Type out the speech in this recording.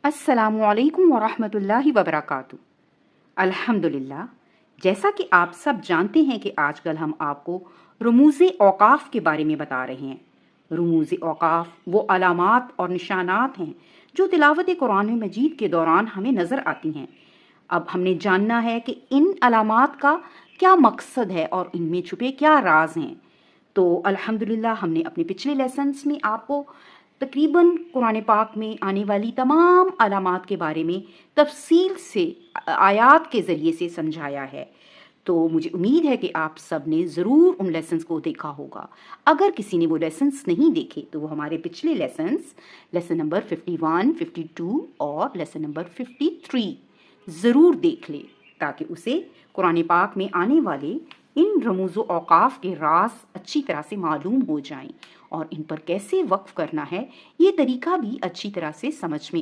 अस्सलामुअलैकुम वरहमतुल्लाहि वबरकातुहू। अल्हम्दुलिल्लाह, जैसा कि आप सब जानते हैं कि आजकल हम आपको रमूज़ औक़ाफ़ के बारे में बता रहे हैं। रमूज़ औक़ाफ़ वो अलामात और निशानात हैं जो तिलावत कुरान मजीद के दौरान हमें नज़र आती हैं। अब हमने जानना है कि इन अलामात का क्या मकसद है और इनमें छुपे क्या राज हैं। तो अल्हम्दुलिल्लाह, हमने अपने पिछले लेसन्स में आपको तकरीबन कुरान पाक में आने वाली तमाम अलामात के बारे में तफसील से आयात के ज़रिए से समझाया है। तो मुझे उम्मीद है कि आप सब ने ज़रूर उन लेसन्स को देखा होगा। अगर किसी ने वो लेसन्स नहीं देखे तो वो हमारे पिछले लेसन्स लेसन नंबर 51, 52 और लेसन नंबर 53 ज़रूर देख ले, ताकि उसे कुरान पाक में आने वाले इन रमूज़ औक़ाफ़ के राज अच्छी तरह से मालूम हो जाएं और इन पर कैसे वक्फ़ करना है ये तरीका भी अच्छी तरह से समझ में